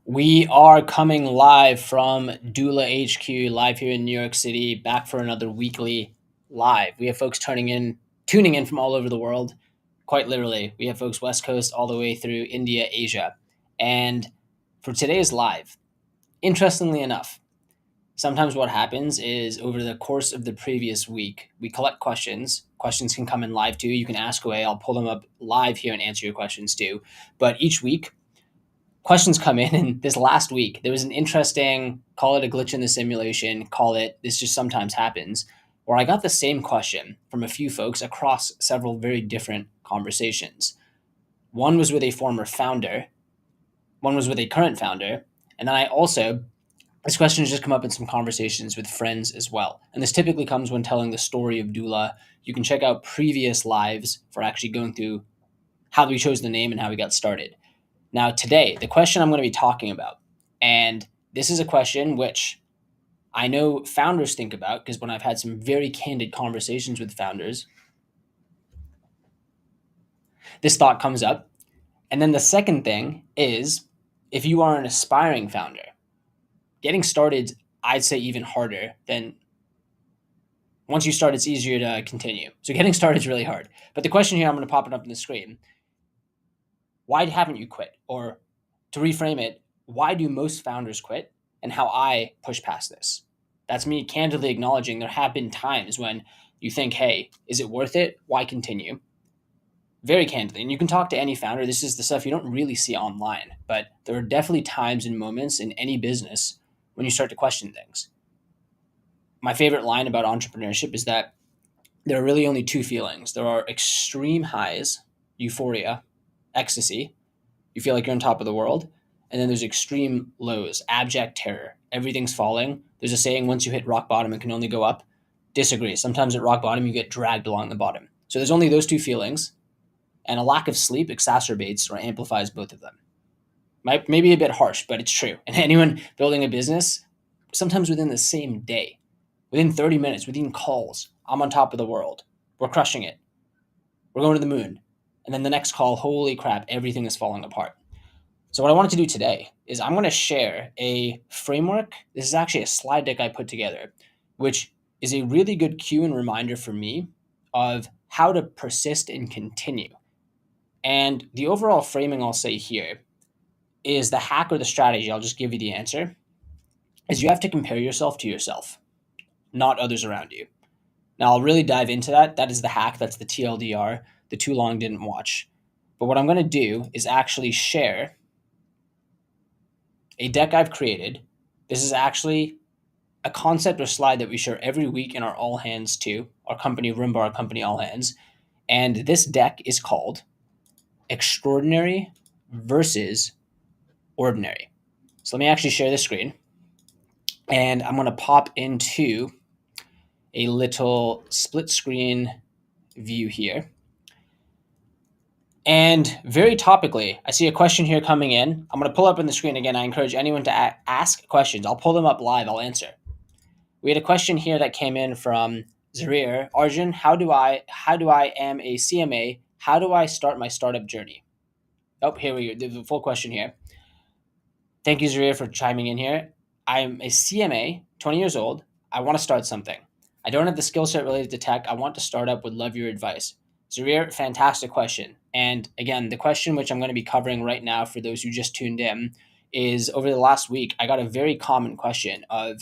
We are coming live from Doola HQ, live here in New York City, back for another weekly live. We have folks tuning in from all over the world, quite literally. We have folks West Coast all the way through India, Asia. And for today's live, interestingly enough, sometimes what happens is over the course of the previous week, we collect questions. Questions can come in live too. You can ask away. I'll pull them up live here and answer your questions too. But each week, questions come in, and this last week there was an interesting, call it a glitch in the simulation, call it this just sometimes happens, where I got the same question from a few folks across several very different conversations. One was with a former founder, one was with a current founder, and then I also, this question has just come up in some conversations with friends as well, and this typically comes when telling the story of Doola. You can check out previous lives for actually going through how we chose the name and how we got started. Now, today, the question I'm going to be talking about, and this is a question which I know founders think about because when I've had some very candid conversations with founders, this thought comes up. And then the second thing is if you are an aspiring founder, getting started, I'd say even harder than once you start, it's easier to continue. So getting started is really hard. But the question here, I'm going to pop it up on the screen. Why haven't you quit? Or to reframe it, why do most founders quit and how I push past this? That's me candidly acknowledging there have been times when you think, hey, is it worth it? Why continue? Very candidly. And you can talk to any founder. This is the stuff you don't really see online, but there are definitely times and moments in any business when you start to question things. My favorite line about entrepreneurship is that there are really only two feelings. There are extreme highs, euphoria, ecstasy. You feel like you're on top of the world. And then there's extreme lows, abject terror. Everything's falling. There's a saying, once you hit rock bottom, it can only go up. Disagree. Sometimes at rock bottom, you get dragged along the bottom. So there's only those two feelings. And a lack of sleep exacerbates or amplifies both of them. Might maybe a bit harsh, but it's true. And anyone building a business, sometimes within the same day, within 30 minutes, within calls, I'm on top of the world. We're crushing it. We're going to the moon. And then the next call, holy crap, everything is falling apart. So what I wanted to do today is I'm going to share a framework. This is actually a slide deck I put together, which is a really good cue and reminder for me of how to persist and continue. And the overall framing I'll say here is the hack or the strategy, I'll just give you the answer, is you have to compare yourself to yourself, not others around you. Now, I'll really dive into that. That is the hack. That's the TLDR, the too long didn't watch. But what I'm going to do is actually share a deck I've created. This is actually a concept or slide that we share every week in our all hands too, our company, Roomba, our company all hands. And this deck is called Extraordinary versus Ordinary. So let me actually share the screen. And I'm going to pop into a little split screen view here. And very topically, I see a question here coming in. I'm going to pull up on the screen again. I encourage anyone to ask questions. I'll pull them up live. I'll answer. We had a question here that came in from Zarir. Arjun, how do I am a CMA? How do I start my startup journey? Oh, here we go. There's a full question here. Thank you, Zarir, for chiming in here. I'm a CMA, 20 years old. I want to start something. I don't have the skill set related to tech. I want to start up. Would love your advice. Zarir, fantastic question. And again, the question which I'm going to be covering right now for those who just tuned in is over the last week, I got a very common question of,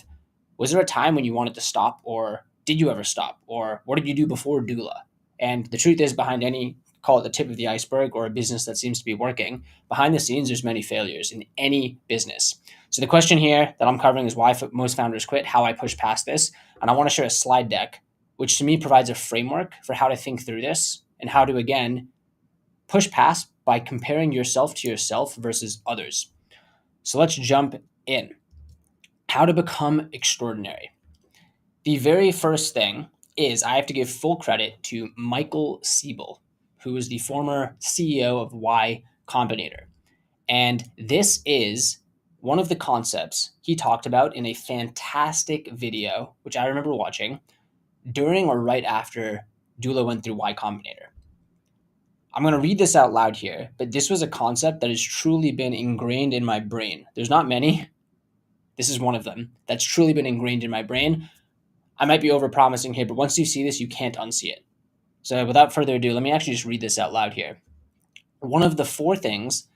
was there a time when you wanted to stop, or did you ever stop, or what did you do before Doola? And the truth is, behind any, call it the tip of the iceberg or a business that seems to be working, behind the scenes, there's many failures in any business. So the question here that I'm covering is why most founders quit, how I push past this. And I want to share a slide deck, which to me provides a framework for how to think through this and how to, again, push past by comparing yourself to yourself versus others. So let's jump in. How to become extraordinary. The very first thing is I have to give full credit to Michael Siebel, who is the former CEO of Y Combinator. And this is one of the concepts he talked about in a fantastic video, which I remember watching during or right after Doola went through Y Combinator. I'm going to read this out loud here, but this was a concept that has truly been ingrained in my brain. There's not many. This is one of them that's truly been ingrained in my brain. I might be overpromising here, but once you see this, you can't unsee it. So without further ado, let me actually just read this out loud here. One of the 4 things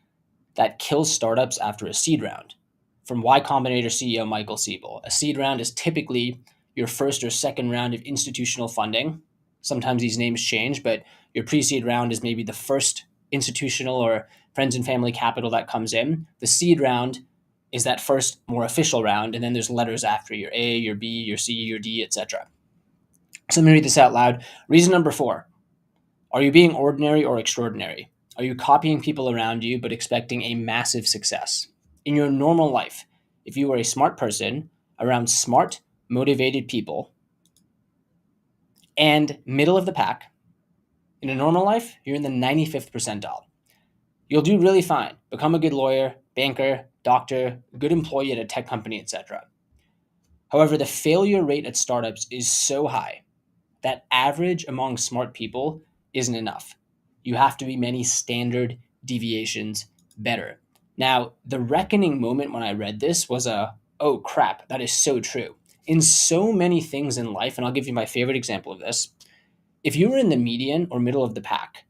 that kills startups after a seed round. From Y Combinator CEO Michael Siebel, a seed round is typically your first or second round of institutional funding. Sometimes these names change, but your pre-seed round is maybe the first institutional or friends and family capital that comes in. The seed round is that first more official round, and then there's letters after your A, your B, your C, your D, etc. So let me read this out loud. Reason number 4. Are you being ordinary or extraordinary? Are you copying people around you but expecting a massive success? In your normal life, if you were a smart person around smart, motivated people and middle of the pack, in a normal life, you're in the 95th percentile. You'll do really fine. Become a good lawyer, banker, doctor, good employee at a tech company, etc. However, the failure rate at startups is so high that average among smart people isn't enough. You have to be many standard deviations better. Now, the reckoning moment when I read this was oh crap, that is so true. In so many things in life, and I'll give you my favorite example of this. If you were in the median or middle of the pack,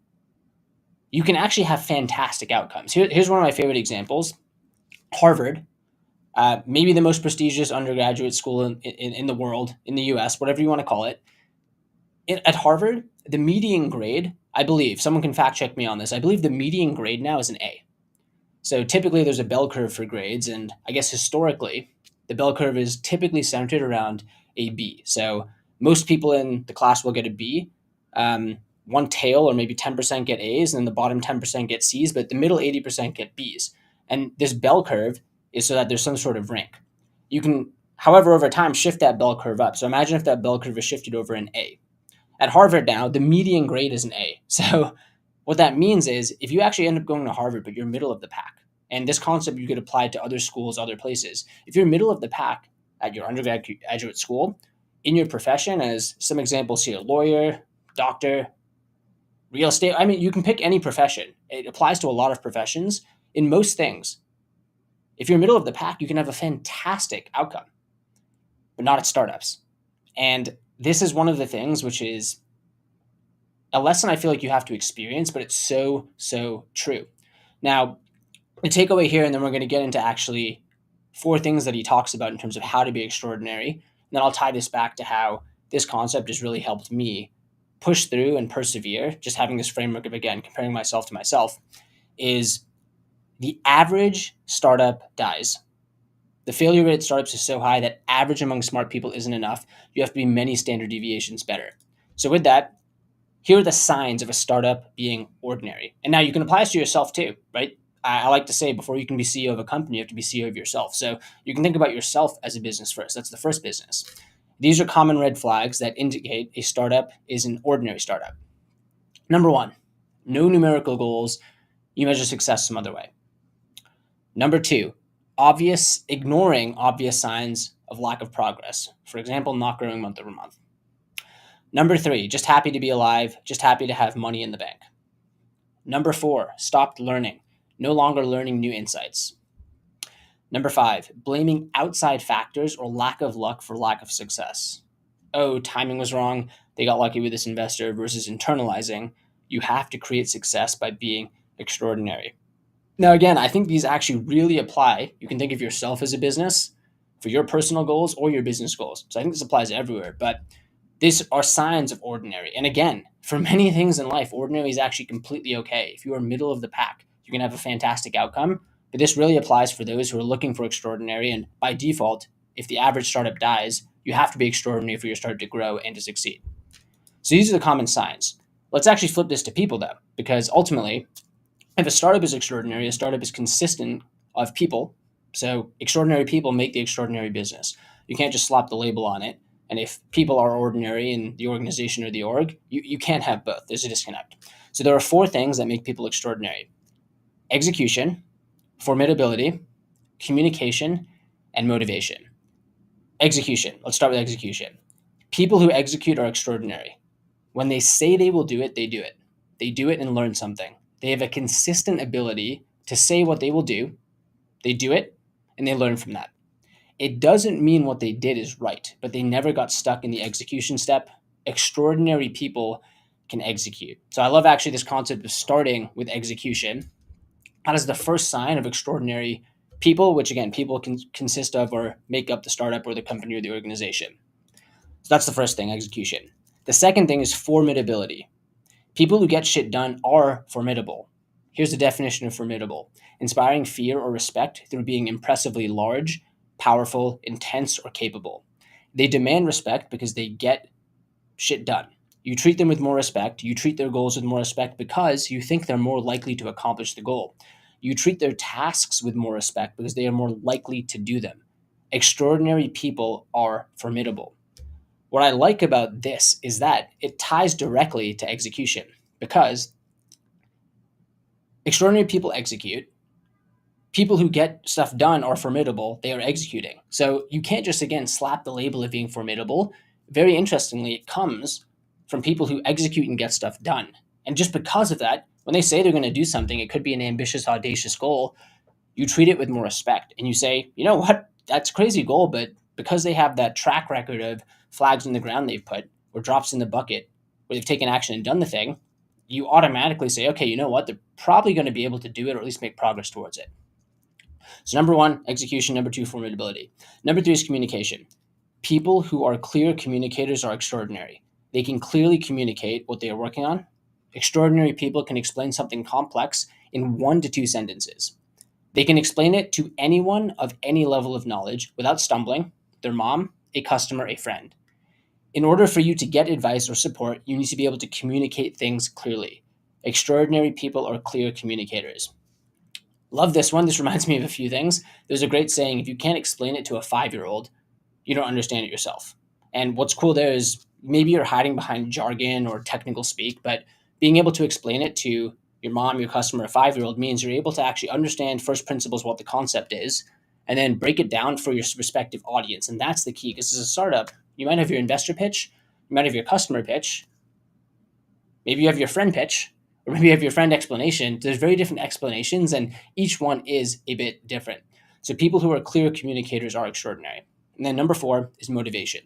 you can actually have fantastic outcomes. Here's one of my favorite examples. Harvard, maybe the most prestigious undergraduate school in the world, in the US, whatever you want to call it. At Harvard, the median grade, I believe, someone can fact check me on this, I believe the median grade now is an A. So typically there's a bell curve for grades, and I guess historically, the bell curve is typically centered around a B. So most people in the class will get a B. One tail or maybe 10% get A's, and then the bottom 10% get C's, but the middle 80% get B's. And this bell curve is so that there's some sort of rank. You can, however, over time, shift that bell curve up. So imagine if that bell curve is shifted over an A. At Harvard now, the median grade is an A. So what that means is if you actually end up going to Harvard, but you're middle of the pack, and this concept you could apply to other schools, other places. If you're middle of the pack at your undergraduate school, in your profession, as some examples here, lawyer, doctor, real estate, I mean, you can pick any profession. It applies to a lot of professions. In most things, if you're middle of the pack, you can have a fantastic outcome, but not at startups. And this is one of the things which is a lesson I feel like you have to experience, but it's so, so true. Now, the takeaway here, and then we're going to get into actually 4 things that he talks about in terms of how to be extraordinary. And then I'll tie this back to how this concept has really helped me push through and persevere, just having this framework of, again, comparing myself to myself, is the average startup dies. The failure rate at startups is so high that average among smart people isn't enough. You have to be many standard deviations better. So with that, here are the signs of a startup being ordinary. And now you can apply this to yourself too, right? I like to say before you can be CEO of a company, you have to be CEO of yourself. So you can think about yourself as a business first. That's the first business. These are common red flags that indicate a startup is an ordinary startup. Number 1, no numerical goals. You measure success some other way. Number 2, ignoring obvious signs of lack of progress. For example, not growing month over month. Number 3, just happy to be alive, just happy to have money in the bank. Number 4, stopped learning, no longer learning new insights. Number 5, blaming outside factors or lack of luck for lack of success. Oh, timing was wrong, they got lucky with this investor, versus internalizing, you have to create success by being extraordinary. Now, again, I think these actually really apply. You can think of yourself as a business for your personal goals or your business goals. So I think this applies everywhere, but these are signs of ordinary. And again, for many things in life, ordinary is actually completely okay. If you are middle of the pack, you can have a fantastic outcome. But this really applies for those who are looking for extraordinary. And by default, if the average startup dies, you have to be extraordinary for your startup to grow and to succeed. So these are the common signs. Let's actually flip this to people though, because ultimately, if a startup is extraordinary, a startup is consistent of people. So extraordinary people make the extraordinary business. You can't just slap the label on it. And if people are ordinary in the organization or the org, you can't have both. There's a disconnect. So there are 4 things that make people extraordinary: execution, formidability, communication, and motivation. Execution. Let's start with execution. People who execute are extraordinary. When they say they will do it, they do it. they do it and learn something. They have a consistent ability to say what they will do, they do it, and they learn from that. It doesn't mean what they did is right, but they never got stuck in the execution step. Extraordinary people can execute. So I love actually this concept of starting with execution. That is the first sign of extraordinary people, which again, people can consist of or make up the startup or the company or the organization. So that's the first thing, execution. The second thing is formidability. People who get shit done are formidable. Here's the definition of formidable: inspiring fear or respect through being impressively large, powerful, intense, or capable. They demand respect because they get shit done. You treat them with more respect. You treat their goals with more respect because you think they're more likely to accomplish the goal. You treat their tasks with more respect because they are more likely to do them. Extraordinary people are formidable. What I like about this is that it ties directly to execution because extraordinary people execute. People who get stuff done are formidable. They are executing. So you can't just, again, slap the label of being formidable. Very interestingly, it comes from people who execute and get stuff done. And just because of that, when they say they're going to do something, it could be an ambitious, audacious goal, you treat it with more respect. And you say, you know what, that's a crazy goal, but because they have that track record of flags in the ground they've put or drops in the bucket where they've taken action and done the thing, you automatically say, okay, you know what, they're probably going to be able to do it or at least make progress towards it. So number one, execution. Number two, formidability. Number three is communication. People who are clear communicators are extraordinary. They can clearly communicate what they are working on. Extraordinary people can explain something complex in 1 to 2 sentences. They can explain it to anyone of any level of knowledge without stumbling: their mom, a customer, a friend. In order for you to get advice or support, you need to be able to communicate things clearly. Extraordinary people are clear communicators. Love this one. This reminds me of a few things. There's a great saying: if you can't explain it to a 5-year-old, you don't understand it yourself. And what's cool there is maybe you're hiding behind jargon or technical speak, but being able to explain it to your mom, your customer, a 5-year-old means you're able to actually understand first principles what the concept is, and then break it down for your respective audience. And that's the key, because as a startup, you might have your investor pitch, you might have your customer pitch, maybe you have your friend pitch, or maybe you have your friend explanation. There's very different explanations, and each one is a bit different. So people who are clear communicators are extraordinary. And then number 4 is motivation.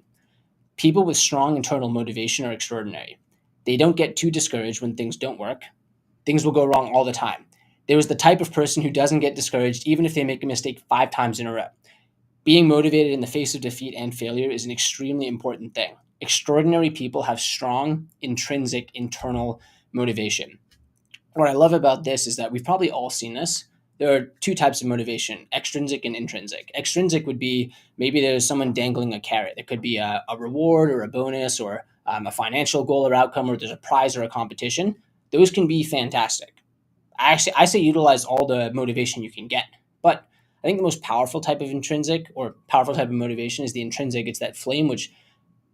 People with strong internal motivation are extraordinary. They don't get too discouraged when things don't work. Things will go wrong all the time. There is the type of person who doesn't get discouraged even if they make a mistake 5 times in a row. Being motivated in the face of defeat and failure is an extremely important thing. Extraordinary people have strong, intrinsic, internal motivation. What I love about this is that we've probably all seen this. There are 2 types of motivation: extrinsic and intrinsic. Extrinsic would be maybe there's someone dangling a carrot. It could be a reward or a bonus or a financial goal or outcome, or there's a prize or a competition. Those can be fantastic. I say utilize all the motivation you can get. But I think the most powerful type of intrinsic or powerful type of motivation is the intrinsic. It's that flame which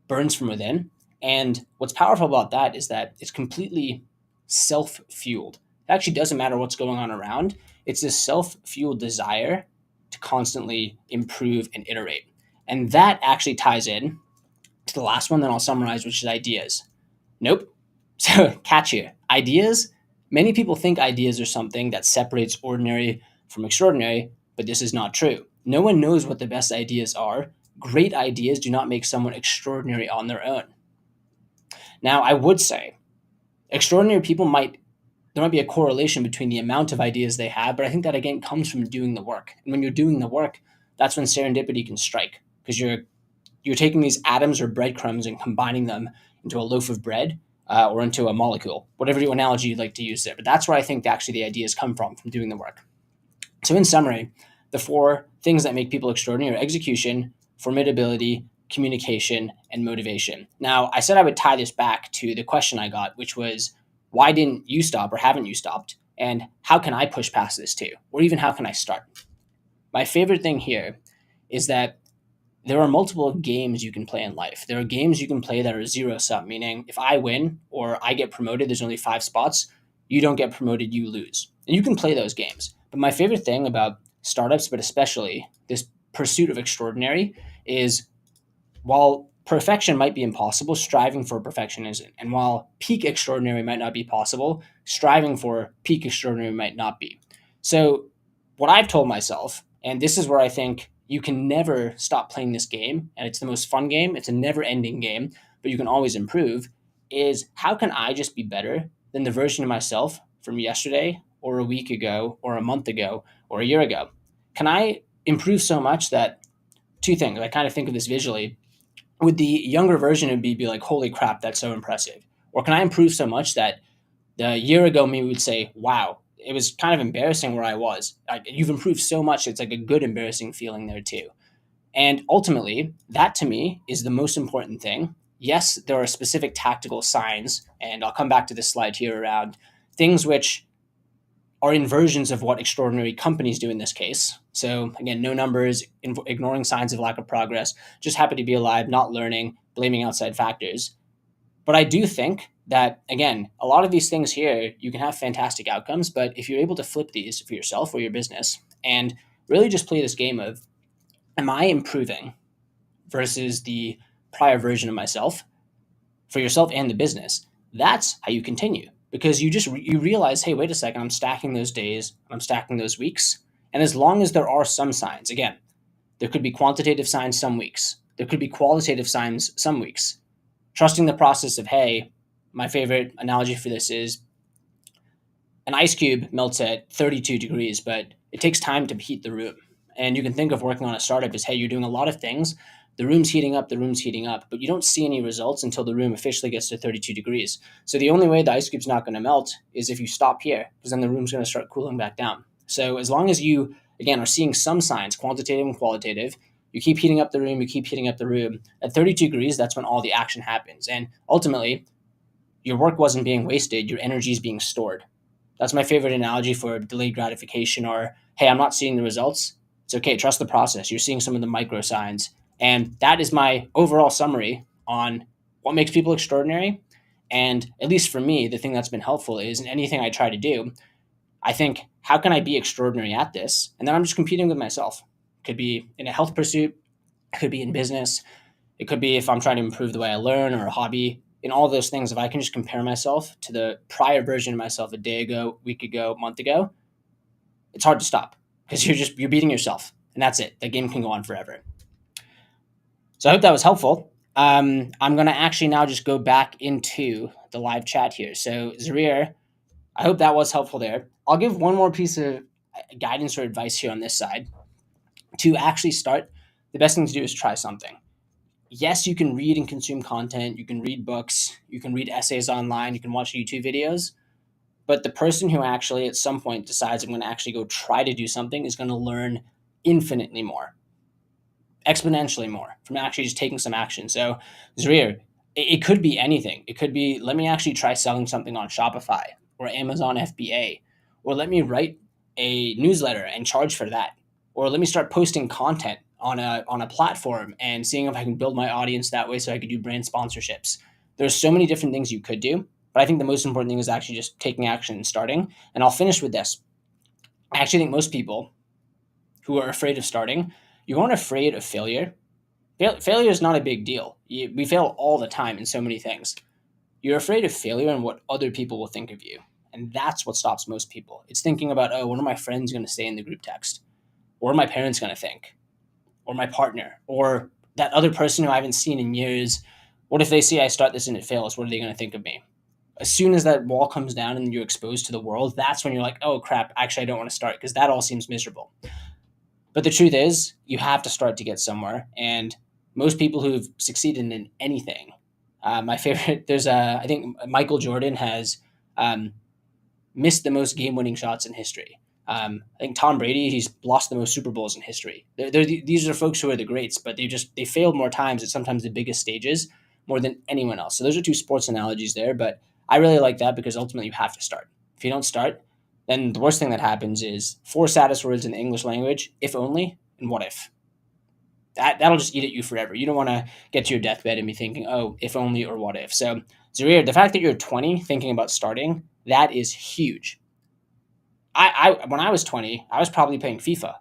burns from within. And what's powerful about that is that it's completely self-fueled. It actually doesn't matter what's going on around. It's this self-fueled desire to constantly improve and iterate. And that actually ties in to the last one that I'll summarize, which is ideas. Nope. So catch here. Ideas. Many people think ideas are something that separates ordinary from extraordinary, but this is not true. No one knows what the best ideas are. Great ideas do not make someone extraordinary on their own. Now, I would say extraordinary people there might be a correlation between the amount of ideas they have, but I think that again comes from doing the work. And when you're doing the work, that's when serendipity can strike, because you're taking these atoms or breadcrumbs and combining them into a loaf of bread or into a molecule, whatever analogy you'd like to use there. But that's where I think actually the ideas come from doing the work. So in summary, the 4 things that make people extraordinary are execution, formidability, communication, and motivation. Now, I said I would tie this back to the question I got, which was, why didn't you stop, or haven't you stopped? And how can I push past this too? Or even how can I start? My favorite thing here is that there are multiple games you can play in life. There are games you can play that are zero sum, meaning if I win or I get promoted, there's only 5 spots. You don't get promoted, you lose. And you can play those games. But my favorite thing about startups, but especially this pursuit of extraordinary, is while perfection might be impossible, striving for perfection isn't. And while peak extraordinary might not be possible, striving for peak extraordinary might not be. So, what I've told myself, and this is where I think you can never stop playing this game, and it's the most fun game, it's a never ending game, but you can always improve, is how can I just be better than the version of myself from yesterday or a week ago or a month ago or a year ago? Can I improve so much that two things, I kind of think of this visually. With the younger version, it'd be like, holy crap, that's so impressive. Or can I improve so much that the year ago me would say, wow, it was kind of embarrassing where I was. Like, you've improved so much, it's like a good embarrassing feeling there too. And ultimately, that to me is the most important thing. Yes, there are specific tactical signs, and I'll come back to this slide here around things which are inversions of what extraordinary companies do in this case. So again, no numbers, ignoring signs of lack of progress, just happy to be alive, not learning, blaming outside factors. But I do think that, again, a lot of these things here, you can have fantastic outcomes, but if you're able to flip these for yourself or your business and really just play this game of, am I improving versus the prior version of myself for yourself and the business, that's how you continue. Because you realize, hey, wait a second, I'm stacking those days, I'm stacking those weeks. And as long as there are some signs, again, there could be quantitative signs some weeks, there could be qualitative signs some weeks. Trusting the process of, hey, my favorite analogy for this is an ice cube melts at 32 degrees, but it takes time to heat the room. And you can think of working on a startup as, hey, you're doing a lot of things. The room's heating up, but you don't see any results until the room officially gets to 32 degrees. So the only way the ice cube's not going to melt is if you stop here, because then the room's going to start cooling back down. So as long as you, again, are seeing some signs, quantitative and qualitative, you keep heating up the room, At 32 degrees, that's when all the action happens. And ultimately, your work wasn't being wasted, your energy is being stored. That's my favorite analogy for delayed gratification, or, hey, I'm not seeing the results. It's okay, trust the process. You're seeing some of the micro signs. And that is my overall summary on what makes people extraordinary. And at least for me, the thing that's been helpful is in anything I try to do, I think, how can I be extraordinary at this? And then I'm just competing with myself. It could be in a health pursuit, it could be in business, it could be if I'm trying to improve the way I learn or a hobby. In all those things, if I can just compare myself to the prior version of myself a day ago, week ago, month ago, it's hard to stop because you're beating yourself, and that's it. The game can go on forever. So I hope that was helpful. I'm going to actually now just go back into the live chat here. So Zarir, I hope that was helpful there. I'll give one more piece of guidance or advice here on this side. To actually start, the best thing to do is try something. Yes, you can read and consume content, you can read books, you can read essays online, you can watch YouTube videos, but the person who actually at some point decides, I'm going to actually go try to do something, is going to learn infinitely more, exponentially more from actually just taking some action. So, Zarir, it could be anything. It could be, let me actually try selling something on Shopify or Amazon FBA, or let me write a newsletter and charge for that, or let me start posting content on a platform and seeing if I can build my audience that way so I could do brand sponsorships. There's so many different things you could do, but I think the most important thing is actually just taking action and starting. And I'll finish with this. I actually think most people who are afraid of starting, you aren't afraid of failure. Failure is not a big deal. We fail all the time in so many things. You're afraid of failure and what other people will think of you. And that's what stops most people. It's thinking about, oh, what are my friends going to say in the group text? What are my parents going to think? Or my partner? Or that other person who I haven't seen in years? What if they see I start this and it fails? What are they going to think of me? As soon as that wall comes down and you're exposed to the world, that's when you're like, oh crap, actually I don't want to start because that all seems miserable. But the truth is, you have to start to get somewhere. And most people who've succeeded in anything, my favorite, I think Michael Jordan has missed the most game-winning shots in history. I think Tom Brady, he's lost the most Super Bowls in history. These are folks who are the greats, but they failed more times at sometimes the biggest stages more than anyone else. So those are two sports analogies there, but I really like that because ultimately you have to start. If you don't start, then the worst thing that happens is 4 saddest words in the English language: if only and what if. That'll just eat at you forever. You don't want to get to your deathbed and be thinking, oh, if only or what if. So Zarir, the fact that you're 20 thinking about starting, that is huge. I when I was 20, I was probably playing FIFA.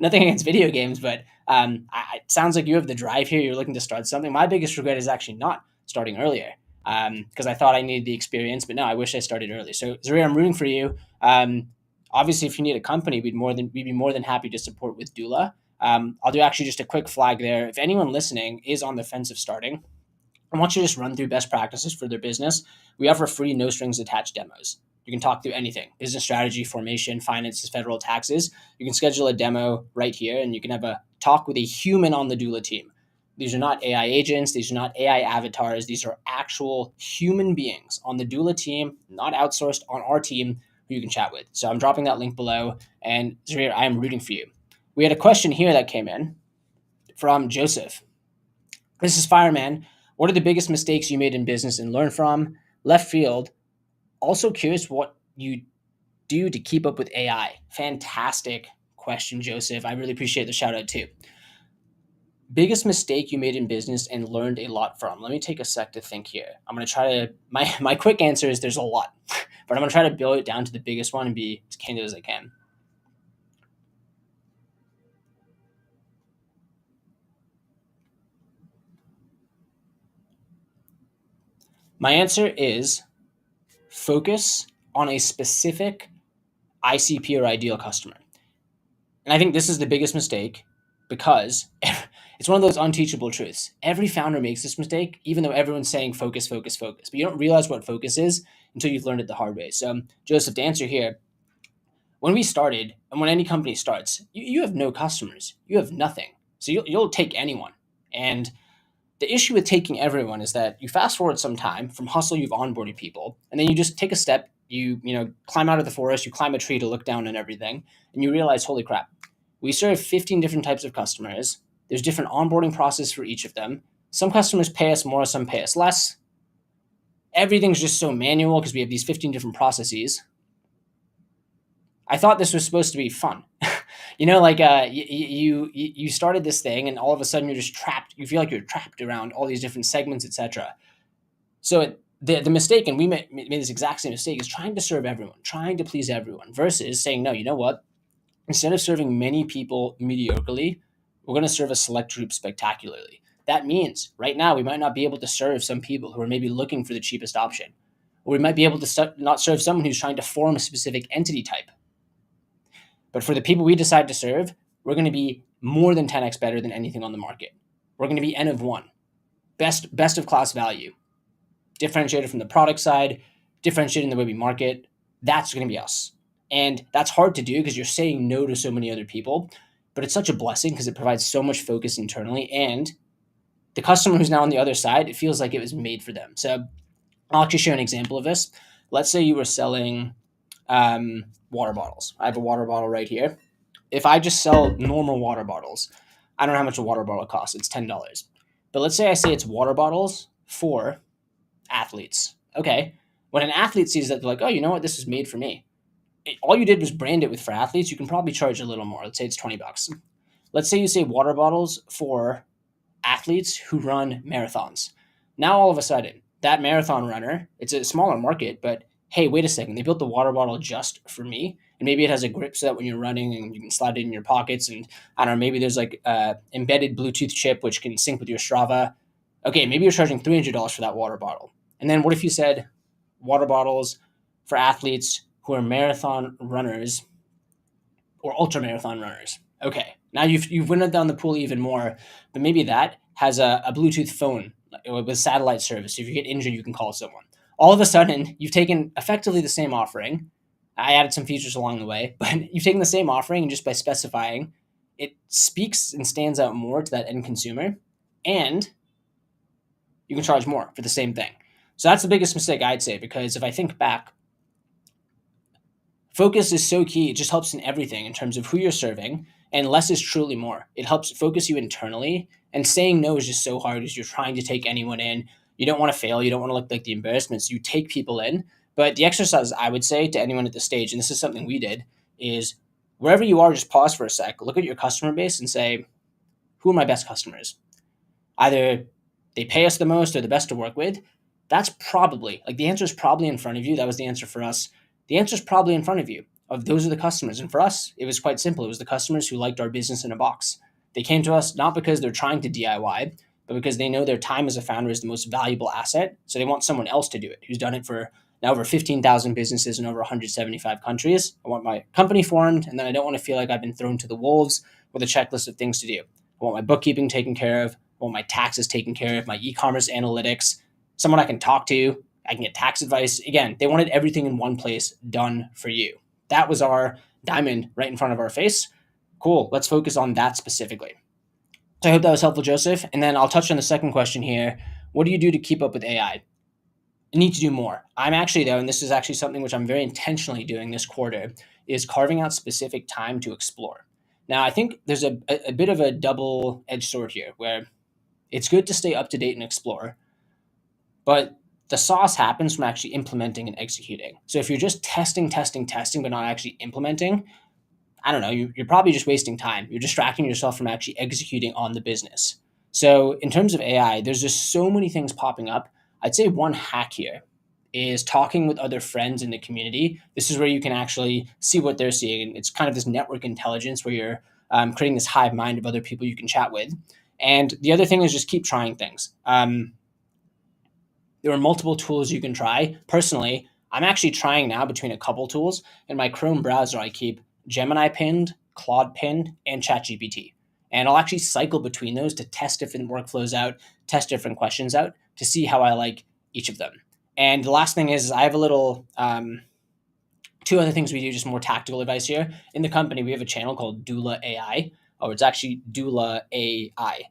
Nothing against video games, but it sounds like you have the drive here. You're looking to start something. My biggest regret is actually not starting earlier, because I thought I needed the experience, but no, I wish I started early. So Zaria, I'm rooting for you. Obviously, if you need a company, we'd be more than happy to support with Doola. I'll do actually just a quick flag there. If anyone listening is on the fence of starting, I want you to just run through best practices for their business. We offer free, no strings attached demos. You can talk through anything: business strategy, formation, finances, federal taxes. You can schedule a demo right here and you can have a talk with a human on the doula team. These are not AI agents. These are not AI avatars. These are actual human beings on the doula team, not outsourced, on our team who you can chat with. So I'm dropping that link below. And Zarir, I am rooting for you. We had a question here that came in from Joseph. This is Fireman. What are the biggest mistakes you made in business and learn from? Left field. Also curious what you do to keep up with AI. Fantastic question, Joseph. I really appreciate the shout out too. Biggest mistake you made in business and learned a lot from. Let me take a sec to think here. I'm going to try to, my quick answer is there's a lot, but I'm going to try to build it down to the biggest one and be as candid as I can. My answer is focus on a specific ICP or ideal customer. And I think this is the biggest mistake because it's one of those unteachable truths. Every founder makes this mistake, even though everyone's saying focus, focus, focus. But you don't realize what focus is until you've learned it the hard way. So, Joseph, to answer here, when we started, and when any company starts, you have no customers, you have nothing. So you'll take anyone. And the issue with taking everyone is that you fast forward some time from hustle, you've onboarded people, and then you just take a step, you climb out of the forest, you climb a tree to look down on everything, and you realize, holy crap, we serve 15 different types of customers. There's different onboarding process for each of them. Some customers pay us more, some pay us less. Everything's just so manual because we have these 15 different processes. I thought this was supposed to be fun. You started this thing and all of a sudden you're just trapped. You feel like you're trapped around all these different segments, etc. So the mistake, and we made this exact same mistake, is trying to serve everyone, trying to please everyone, versus saying, no, you know what? Instead of serving many people mediocrely, we're going to serve a select group spectacularly. That means right now we might not be able to serve some people who are maybe looking for the cheapest option, or we might be able to not serve someone who's trying to form a specific entity type. But for the people we decide to serve, we're going to be more than 10x better than anything on the market. We're going to be N of one, best of class value, differentiated from the product side, differentiated in the way we market. That's going to be us. And that's hard to do because you're saying no to so many other people, but it's such a blessing because it provides so much focus internally. And the customer who's now on the other side, it feels like it was made for them. So I'll actually share an example of this. Let's say you were selling water bottles. I have a water bottle right here. If I just sell normal water bottles, I don't know how much a water bottle costs. It's $10. But let's say I say it's water bottles for athletes. Okay. When an athlete sees that, they're like, oh, you know what? This is made for me. All you did was brand it with for athletes. You can probably charge a little more. Let's say it's $20. Let's say you say water bottles for athletes who run marathons. Now, all of a sudden, that marathon runner, it's a smaller market, but hey, wait a second. They built the water bottle just for me. And maybe it has a grip so that when you're running and you can slide it in your pockets. And I don't know, maybe there's like a embedded Bluetooth chip which can sync with your Strava. Okay, maybe you're charging $300 for that water bottle. And then what if you said water bottles for athletes who are marathon runners or ultra marathon runners? Okay, now you've winnowed down the pool even more, but maybe that has a Bluetooth phone with satellite service. So if you get injured, you can call someone. All of a sudden, you've taken effectively the same offering. I added some features along the way, but you've taken the same offering and just by specifying, it speaks and stands out more to that end consumer, and you can charge more for the same thing. So that's the biggest mistake I'd say, because if I think back, focus is so key. It just helps in everything in terms of who you're serving, and less is truly more. It helps focus you internally, and saying no is just so hard as you're trying to take anyone in. You don't want to fail. You don't want to look like the embarrassment. So you take people in. But the exercise I would say to anyone at this stage, and this is something we did, is wherever you are, just pause for a sec, look at your customer base and say, who are my best customers? Either they pay us the most or the best to work with. That's probably, like, the answer is probably in front of you. That was the answer for us. The answer is probably in front of you. of those are the customers. And for us, it was quite simple. It was the customers who liked our business in a box. They came to us not because they're trying to DIY, but because they know their time as a founder is the most valuable asset. So they want someone else to do it who's done it for now over 15,000 businesses in over 175 countries. I want my company formed, and then I don't want to feel like I've been thrown to the wolves with a checklist of things to do. I want my bookkeeping taken care of. I want my taxes taken care of, my e-commerce analytics, someone I can talk to. I can get tax advice. Again, they wanted everything in one place done for you. That was our diamond right in front of our face. Cool. Let's focus on that specifically. So I hope that was helpful, Joseph. And then I'll touch on the second question here. What do you do to keep up with AI? I need to do more. I'm actually, though, and this is actually something which I'm very intentionally doing this quarter, is carving out specific time to explore. Now, I think there's a bit of a double-edged sword here where it's good to stay up to date and explore, but the sauce happens from actually implementing and executing. So if you're just testing, but not actually implementing, I don't know, you're probably just wasting time. You're distracting yourself from actually executing on the business. So in terms of AI, there's just so many things popping up. I'd say one hack here is talking with other friends in the community. This is where you can actually see what they're seeing. It's kind of this network intelligence where you're creating this hive mind of other people you can chat with. And the other thing is just keep trying things. There are multiple tools you can try. Personally, I'm actually trying now between a couple tools. In my Chrome browser, I keep Gemini pinned, Claude pinned, and ChatGPT. And I'll actually cycle between those to test different workflows out, test different questions out to see how I like each of them. And the last thing is I have a little, two other things we do, just more tactical advice here. In the company, we have a channel called Doola AI, or it's actually Doola AI,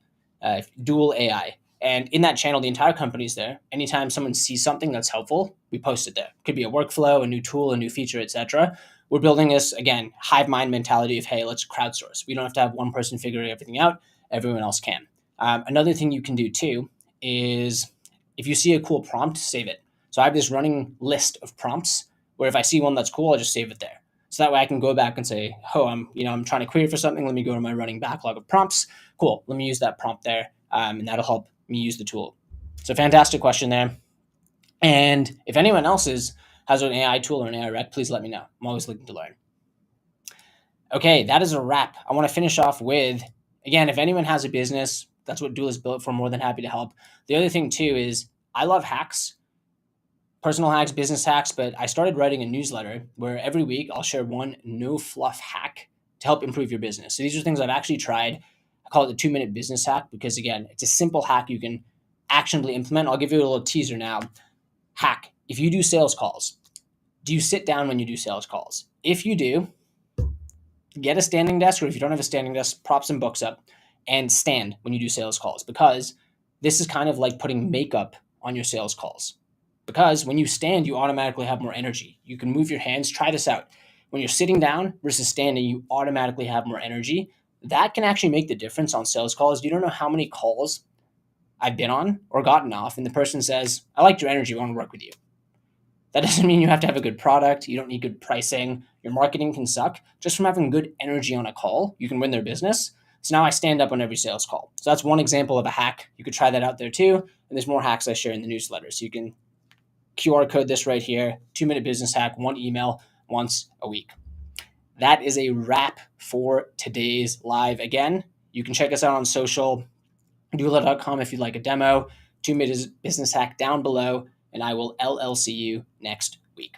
Dual AI. And in that channel, the entire company's there. Anytime someone sees something that's helpful, we post it there. Could be a workflow, a new tool, a new feature, etc. We're building this, again, hive mind mentality of, hey, let's crowdsource. We don't have to have one person figuring everything out. Everyone else can. Another thing you can do too is if you see a cool prompt, save it. So I have this running list of prompts where if I see one that's cool, I'll just save it there. So that way I can go back and say, oh, I'm trying to query for something. Let me go to my running backlog of prompts. Cool. Let me use that prompt there. And that'll help me use the tool. So fantastic question there. And if anyone else has an AI tool or an AI rec, please let me know. I'm always looking to learn. Okay, that is a wrap. I want to finish off with, again, if anyone has a business, that's what Doola is built for, more than happy to help. The other thing too is I love hacks, personal hacks, business hacks, but I started writing a newsletter where every week I'll share one no fluff hack to help improve your business. So these are things I've actually tried. I call it the 2-minute business hack because, again, it's a simple hack you can actionably implement. I'll give you a little teaser now. Hack. If you do sales calls, do you sit down when you do sales calls? If you do, get a standing desk, or if you don't have a standing desk, prop some books up and stand when you do sales calls, because this is kind of like putting makeup on your sales calls. Because when you stand, you automatically have more energy. You can move your hands. Try this out. When you're sitting down versus standing, you automatically have more energy. That can actually make the difference on sales calls. You don't know how many calls I've been on or gotten off, and the person says, I liked your energy, I want to work with you. That doesn't mean you have to have a good product. You don't need good pricing. Your marketing can suck. Just from having good energy on a call, you can win their business. So now I stand up on every sales call. So that's one example of a hack. You could try that out there too. And there's more hacks I share in the newsletter. So you can QR code this right here, 2-minute business hack, one email once a week. That is a wrap for today's live. Again, you can check us out on social, doola.com if you'd like a demo, 2-minute business hack down below, and I will LLC you next week.